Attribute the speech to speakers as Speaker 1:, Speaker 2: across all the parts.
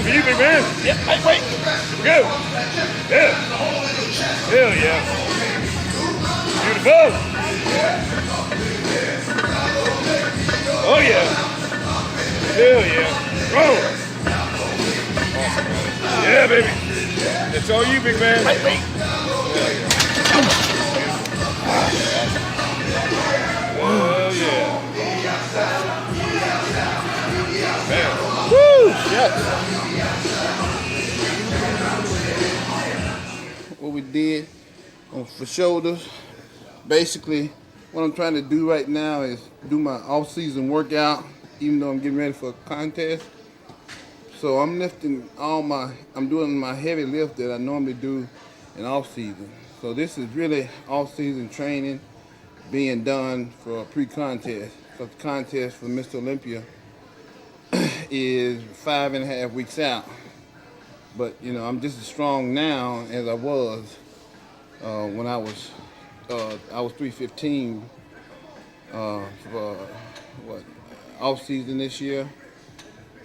Speaker 1: For you, big man.
Speaker 2: Yep, hey, wait.
Speaker 1: Go. Yeah. Hell yeah. Beautiful. Oh yeah. Hell yeah. Roll. Awesome, yeah, baby. That's all you, big man.
Speaker 2: Hey, wait.
Speaker 1: Oh yeah. Man.
Speaker 2: Woo! Yes. What we did for shoulders, basically what I'm trying to do right now is do my off-season workout, even though I'm getting ready for a contest. So I'm doing my heavy lift that I normally do in off-season. So this is really off-season training being done for a pre-contest. Because the contest for Mr. Olympia is 5.5 weeks out. But you know, I'm just as strong now as I was when I was 315 for off season this year,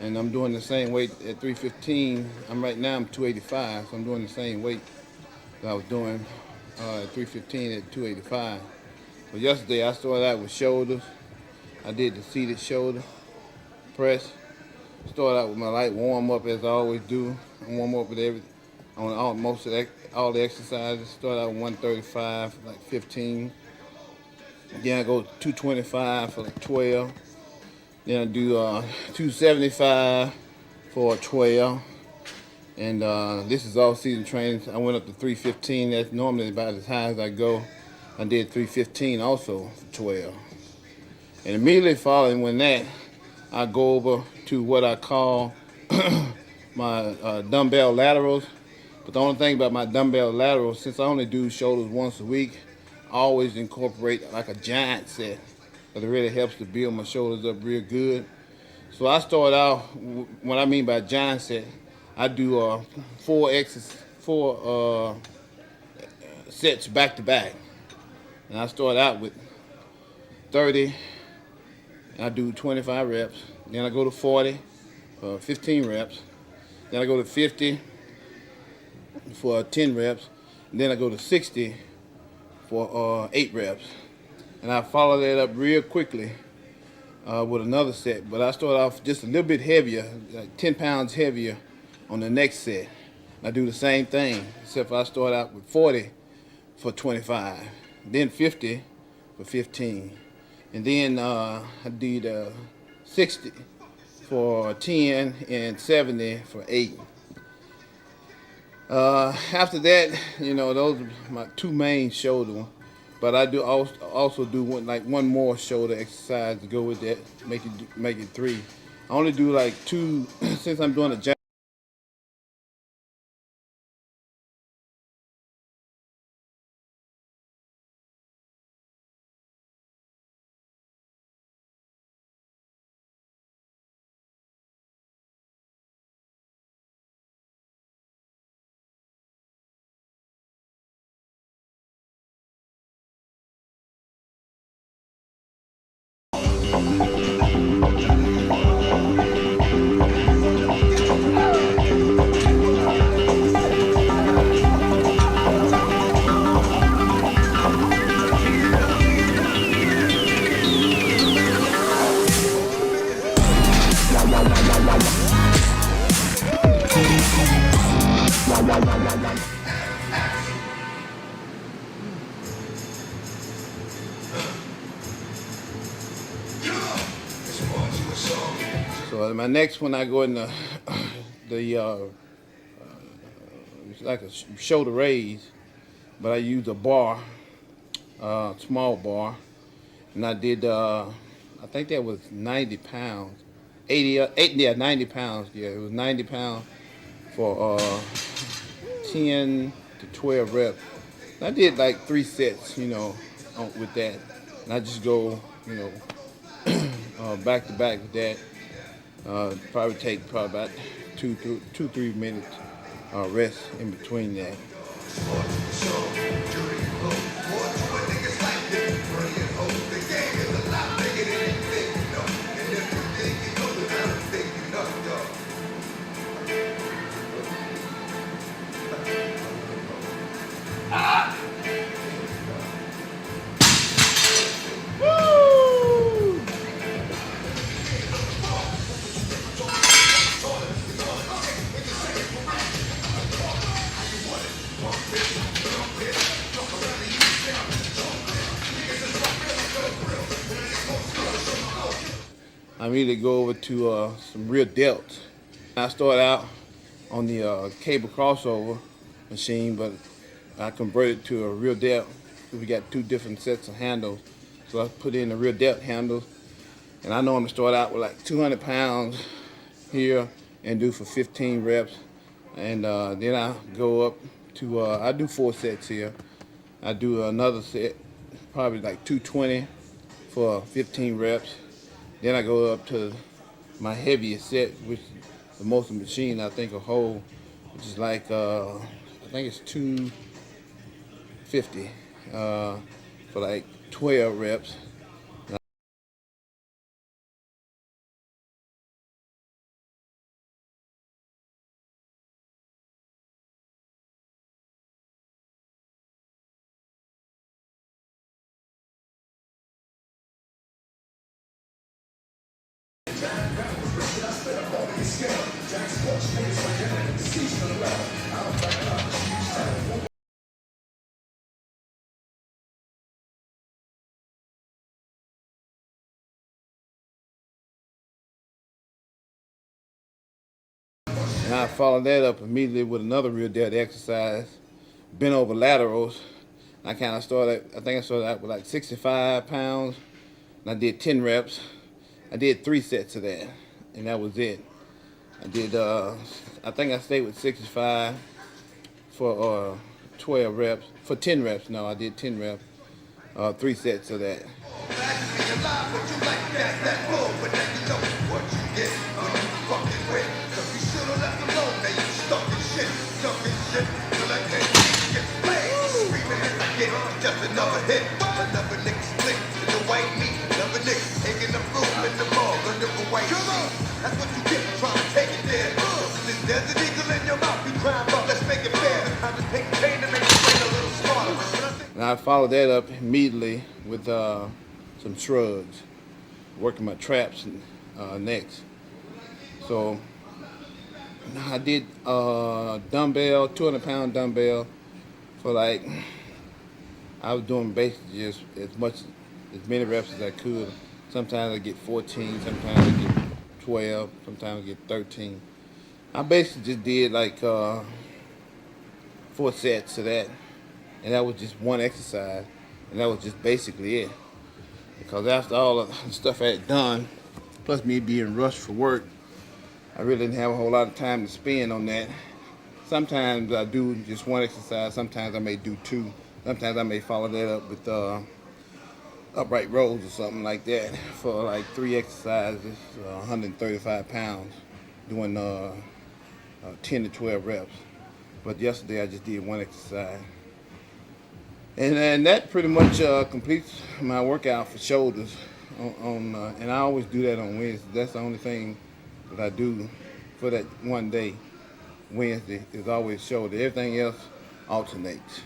Speaker 2: and I'm doing the same weight at 315. I'm 285, so I'm doing the same weight that I was doing at 315 at 285. But yesterday I started out with shoulders. I did the seated shoulder press. Started out with my light warm up as I always do. I warm up with all the exercises. Start out with 135 for like 15. Then I go 225 for like 12. Then I do 275 for 12. And this is all season training. I went up to 315. That's normally about as high as I go. I did 315 also for 12. And immediately following that, I go over to what I call my dumbbell laterals. But the only thing about my dumbbell laterals, since I only do shoulders once a week, I always incorporate like a giant set. Because it really helps to build my shoulders up real good. So I start out, what I mean by giant set, I do four sets back to back. And I start out with 30, and I do 25 reps. Then I go to 40 for 15 reps. Then I go to 50 for 10 reps. And then I go to 60 for 8 reps. and I follow that up real quickly with another set. But I start off just a little bit heavier, like 10 pounds heavier on the next set. I do the same thing, except I start out with 40 for 25, then 50 for 15, and then I did 60 for 10 and 70 for 8. After that, those are my two main shoulder ones. But I do also do one more shoulder exercise to go with that, make it 3. I only do like 2 since I'm doing a jump. So my next one, I go in the it's like a shoulder raise, but I use a bar, small bar, and I did I think that was 90 pounds, 90 pounds. Yeah, it was 90 pounds for 10 to 12 reps. And I did like 3 sets, with that, and I just go, back to back with that. Probably take about 3 minutes rest in between that. I immediately go over to some rear delts. I start out on the cable crossover machine, but I converted to a rear delt. We got 2 different sets of handles, so I put in the rear delt handles, and I normally start out with like 200 pounds here and do for 15 reps, and then I go up to I do 4 sets here. I do another set, probably like 220 for 15 reps. Then I go up to my heaviest set, which the most machine I think will hold, which is like I think it's 250 for like 12 reps. And I follow that up immediately with another rear delt exercise, bent over laterals. I think I started out with like 65 pounds, and I did 10 reps. I did 3 sets of that, and that was it. I did, I think I stayed with 65 for 12 reps, for 10 reps. No, I did 10 reps, 3 sets of that.
Speaker 3: Just another hit, another nigga split in the white meat, another nigga taking the fruit in the mall under a white sheet. That's what you get for trying to take it there. This desert eagle in your mouth, you crying about, let's make it fair. I'm just taking pain to make your brain a little smarter.
Speaker 2: And I followed that up immediately with some shrugs, working my traps next. So I did dumbbell, 200-pound dumbbell for like, I was doing basically just as many reps as I could. Sometimes I get 14, sometimes I get 12, sometimes I get 13. I basically just did like 4 sets of that, and that was just one exercise, and that was just basically it. Because after all the stuff I had done, plus me being rushed for work, I really didn't have a whole lot of time to spend on that. Sometimes I do just one exercise, sometimes I may do 2, sometimes I may follow that up with upright rows or something like that for like 3 exercises, 135 pounds, doing 10 to 12 reps. But yesterday I just did one exercise. And that pretty much completes my workout for shoulders. And I always do that on Wednesday. That's the only thing that I do for that one day. Wednesday is always shoulder. Everything else alternates.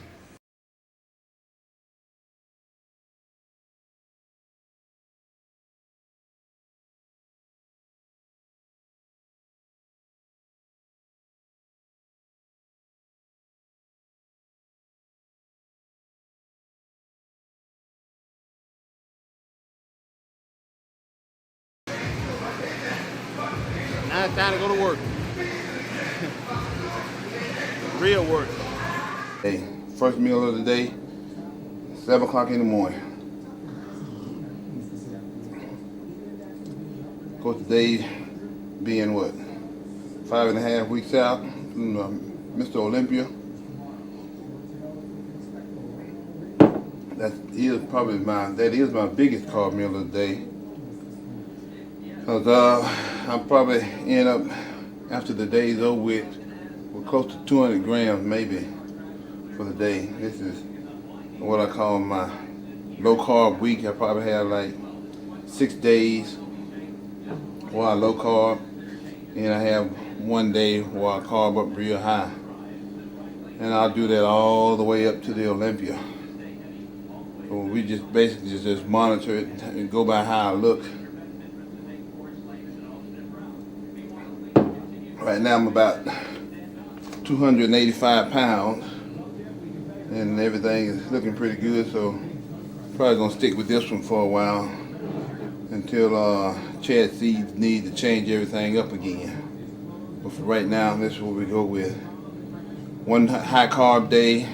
Speaker 2: Now it's time to go to work. Real work. Hey, first meal of the day, 7 o'clock in the morning. Of course, today being what, 5.5 weeks out from Mr. Olympia. That is my biggest carb meal of the day. Cause I'll probably end up, after the day's over with close to 200 grams maybe for the day. This is what I call my low carb week. I probably have like 6 days where I low carb, and I have 1 day where I carb up real high. And I'll do that all the way up to the Olympia. So we just basically just monitor it and go by how I look. Right now I'm about 285 pounds, and everything is looking pretty good, so probably gonna stick with this one for a while until Chad sees need to change everything up again. But for right now, this is what we go with. 1 high carb day,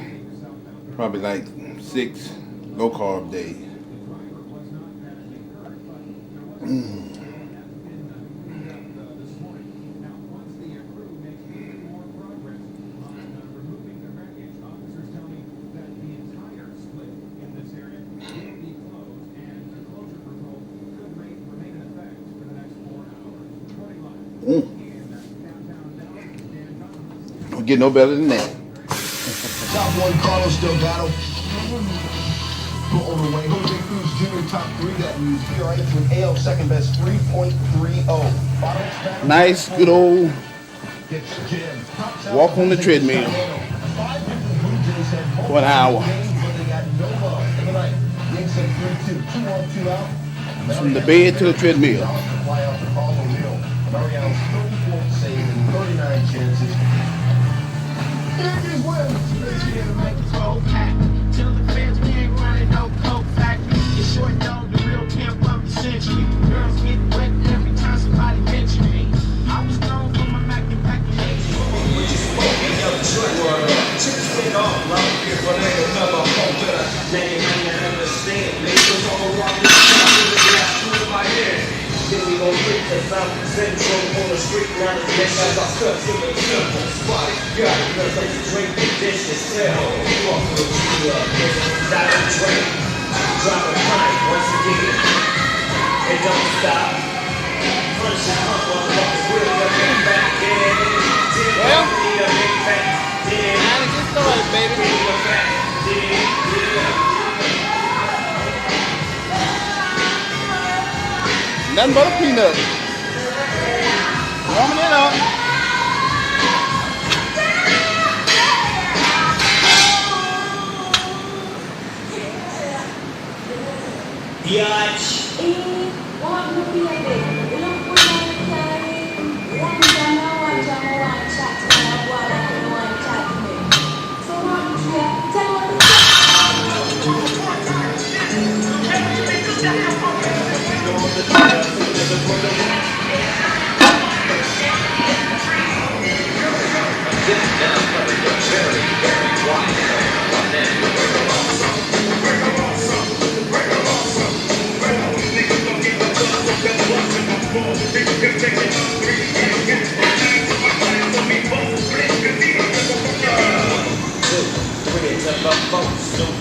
Speaker 2: probably like 6 low carb days. Don't get no better than that.
Speaker 3: Top 1, Carlos Delgado. Go all the way. Jose Cruz Jr. top 3. That means PRA with AL second best 3.30.
Speaker 2: Nice, good old walk on the treadmill for an hour. From the bed to the treadmill.
Speaker 3: Mariano's 34th save and 39 chances. Yankees win.
Speaker 4: Tell the fans we ain't running no coke factory. It's short dog, the real camp of the century. Girls get wet every time somebody mention me. I was known for my Mac and back in the 80s. Chicks been off, right? But they don't know about phone better. They ain't understand. They just all walk in the shop with the glass through my head. Then we gon' freak the South Central on the street. Now the next as I cut to the temple. Spot it, got it, cause they drink the dishes. Sell, walk with you up, die and drink. Drop a pint once again. It don't stop. Punch and pump, motherfuckers, real looking back.
Speaker 2: Well, gotta get started, baby. Nothing but a peanut. Warming it up.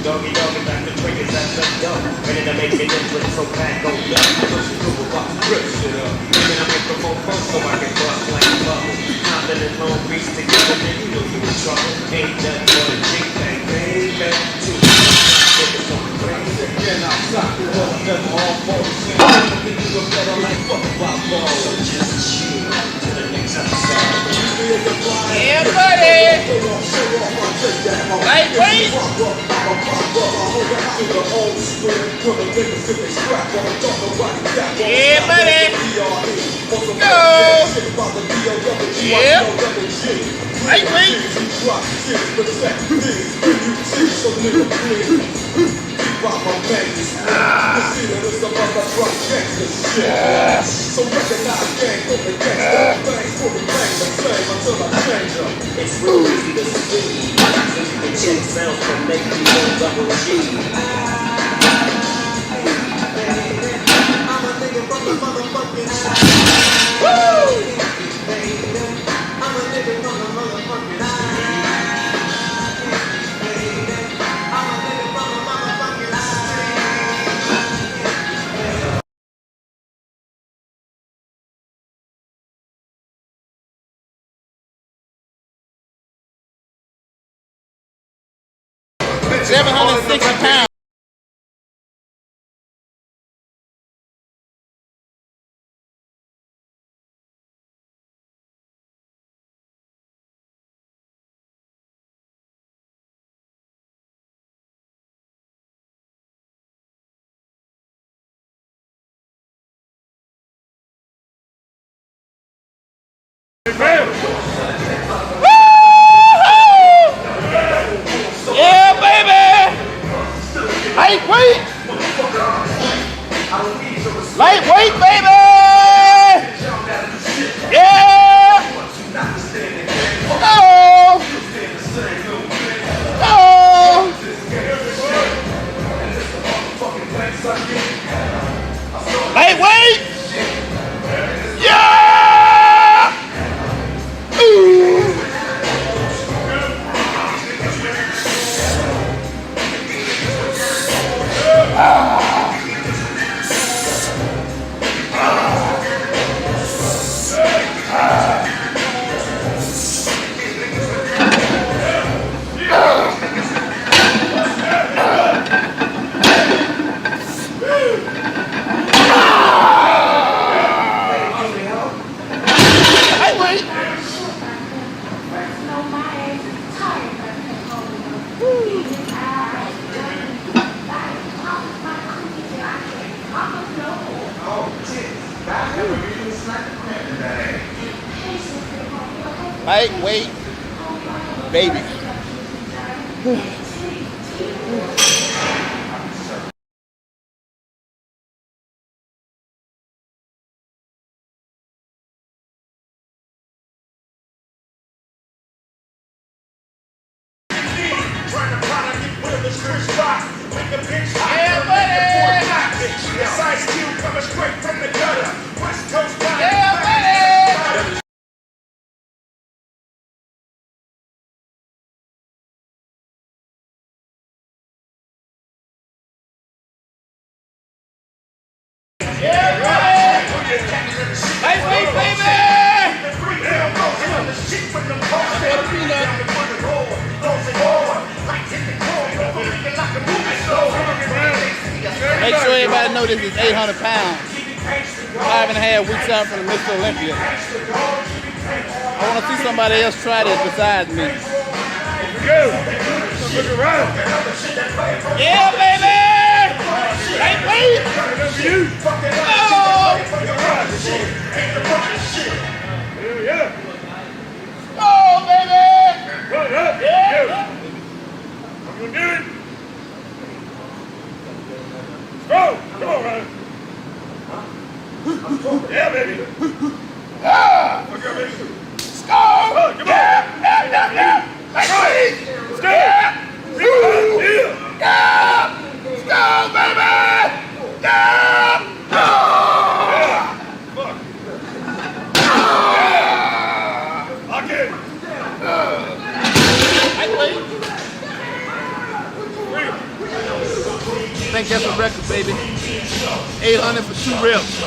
Speaker 4: Doggy dog and back the triggers at the door. Ready to make a difference, so back go up. Push it through about rip shit up. Maybe I make the phone first so I can bust like a bubble. Hopping in Long Beach together, then you know you in trouble. Ain't nothing but a G-Bang, baby. Two niggas on the crazy. Again, I'm sorry, but I'm never all for the same. I think you look better like fuck about ball. So just chill to the next episode.
Speaker 5: Yeah, buddy. Lightweight. Yeah, buddy. Go. Yeah. Lightweight.
Speaker 3: So recognize gang for the gangsta, bang for the bang, the same until I change them.
Speaker 4: It's real easy to see. So you can check sounds from make me go double G.
Speaker 3: I'm a nigga from the motherfucking
Speaker 5: Woo.
Speaker 3: I'm a nigga from the motherfucking I'm a nigga from the motherfucking
Speaker 5: £760.
Speaker 1: Man.
Speaker 5: Yeah, baby. Lightweight. Lightweight, baby. Yeah. Go. Go. Lightweight. Yeah. Ooh. Lightweight, baby. Yeah, buddy. Yeah, buddy. Yeah, buddy. Lightweight, baby. Make sure everybody know this is 800 pounds. 5.5 weeks out from the Mr. Olympia. I want to see somebody else try this besides me.
Speaker 1: Go. Look around.
Speaker 5: Yeah, baby. Lightweight.
Speaker 1: Ronnie. Yeah, baby. Ah! Okay, baby. Score! Come on. Yeah. Let's go. Yeah.
Speaker 2: Go, baby! Yeah!
Speaker 1: Okay.
Speaker 5: I think that's a record, baby. 800 for 2 reps.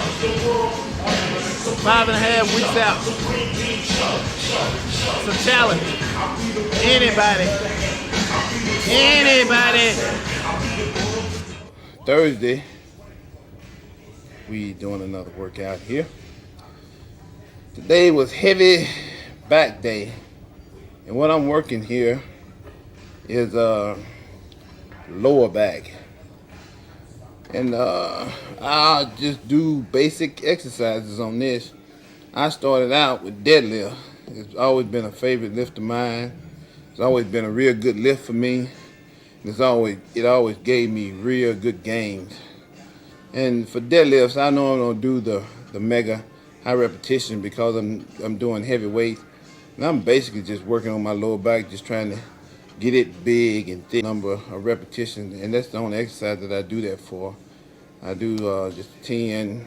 Speaker 5: 5.5 weeks out. It's a challenge. Anybody.
Speaker 2: Thursday, we doing another workout here. Today was heavy back day, and what I'm working here is lower back, and I'll just do basic exercises on this. I started out with deadlift. It's always been a favorite lift of mine. It's always been a real good lift for me. It always gave me real good gains. And for deadlifts, I know I'm gonna do the mega high repetition because I'm doing heavy weights. And I'm basically just working on my lower back, just trying to get it big and thick number of repetitions. And that's the only exercise that I do that for. I do just 10,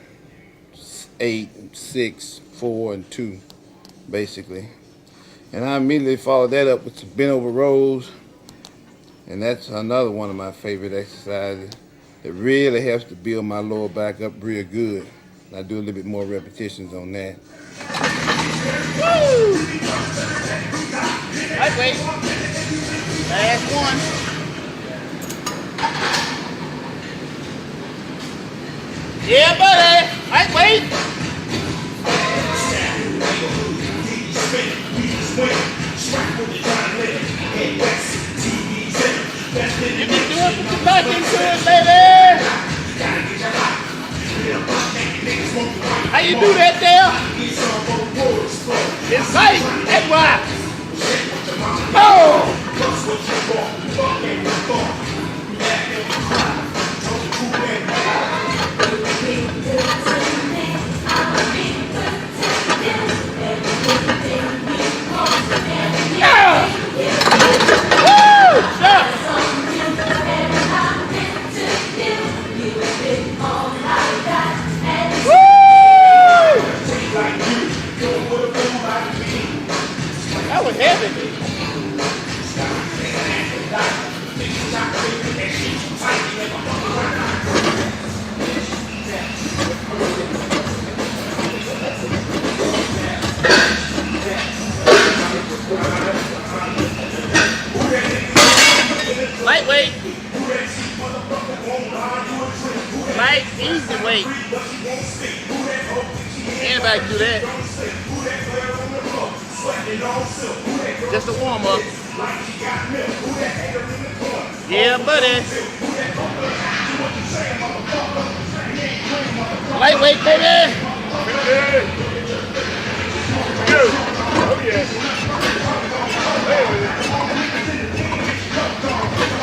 Speaker 2: 8, 6, 4, and 2, basically. And I immediately follow that up with some bent over rows. And that's another one of my favorite exercises. It really helps to build my lower back up real good. I do a little bit more repetitions on that.
Speaker 5: Woo! Lightweight. Last one. Yeah, buddy. Lightweight. You can do it, put your back into it, baby. How you do that there? It's tight. That's why. Oh! Yeah! Woo! Stop! That was heavy. Lightweight. Light, easy weight. Anybody can do that. Just a warm up. Yeah, buddy. Lightweight, baby.
Speaker 1: Go. Oh yeah.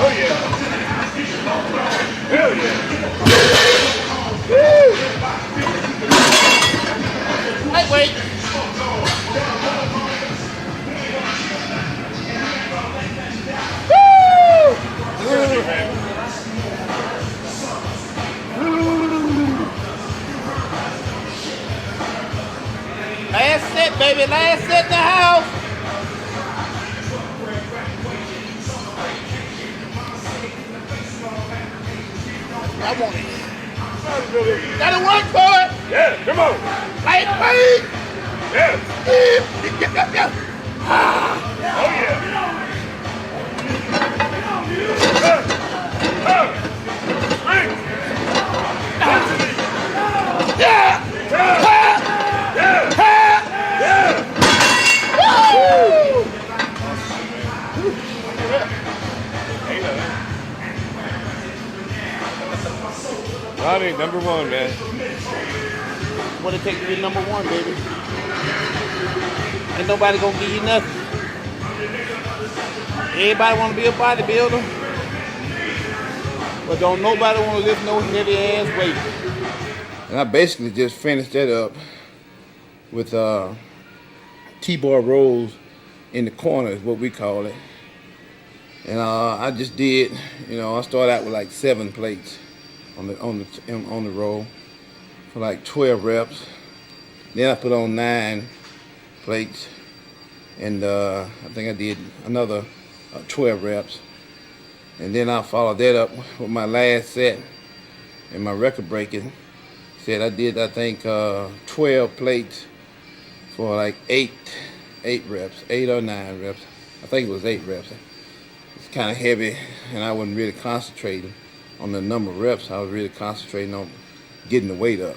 Speaker 1: Oh yeah. Hell yeah. Woo!
Speaker 5: Lightweight. Last set, baby. Last set in the house. I want it. Gotta work for it.
Speaker 1: Yeah, come on.
Speaker 5: Lightweight.
Speaker 1: Yeah.
Speaker 5: Ah.
Speaker 1: Oh yeah.
Speaker 5: Yeah.
Speaker 1: Ronnie, number one, man.
Speaker 5: What it take to be number one, baby? Ain't nobody gonna give you nothing. Everybody wanna be a bodybuilder. But don't nobody want to lift no heavy ass weight.
Speaker 2: And I basically just finished that up with T-bar rolls in the corner is what we call it. And I just did, I started out with like 7 plates on the roll for like 12 reps. Then I put on 9 plates, and I think I did another 12 reps. And then I followed that up with my last set, and my record breaking set I did, I think 12 plates for like 8 reps, 8 or 9 reps. I think it was 8 reps. It's kind of heavy, and I wasn't really concentrating on the number of reps. I was really concentrating on getting the weight up.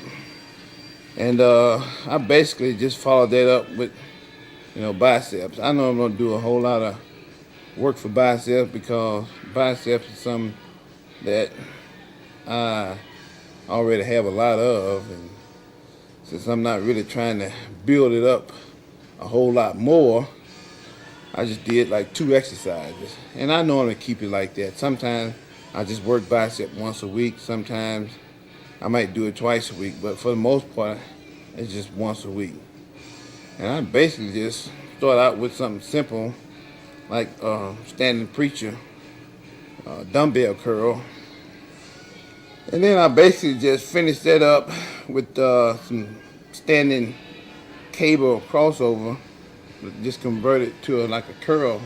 Speaker 2: And I basically just followed that up with, biceps. I know I'm gonna do a whole lot of work for biceps because biceps is something that I already have a lot of, and since I'm not really trying to build it up a whole lot more, I just did like 2 exercises, and I normally keep it like that. Sometimes I just work bicep once a week. Sometimes I might do it twice a week, but for the most part, it's just once a week. And I basically just start out with something simple, like standing preacher, dumbbell curl. And then I basically just finished that up with some standing cable crossover, just converted to like a curl,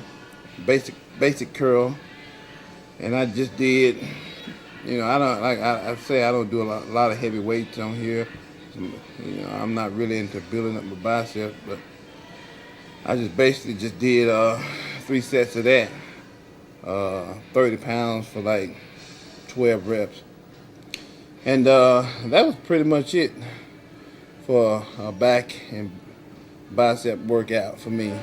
Speaker 2: basic curl. And I just did, I don't, like I say, I don't do a lot of heavy weights on here. I'm not really into building up my biceps, but I just basically just did 3 sets of that, 30 pounds for like 12 reps. And that was pretty much it for a back and bicep workout for me.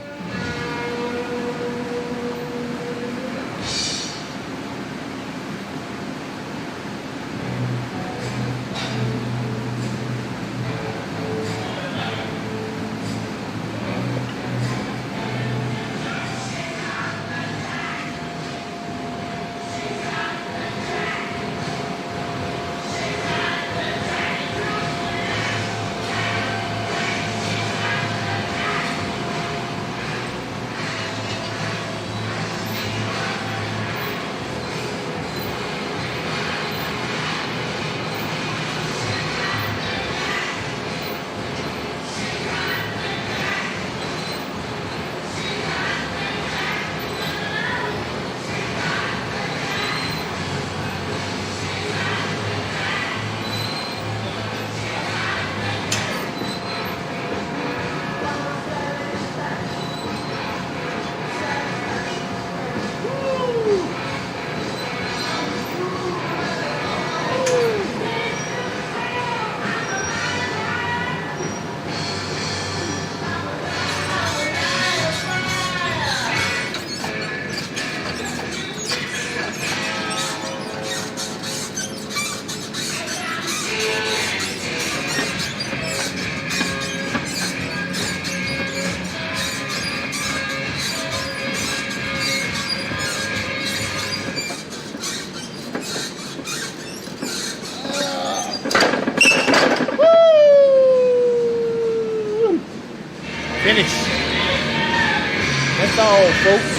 Speaker 5: Finish. That's all, folks.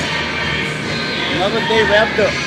Speaker 5: Another day wrapped up.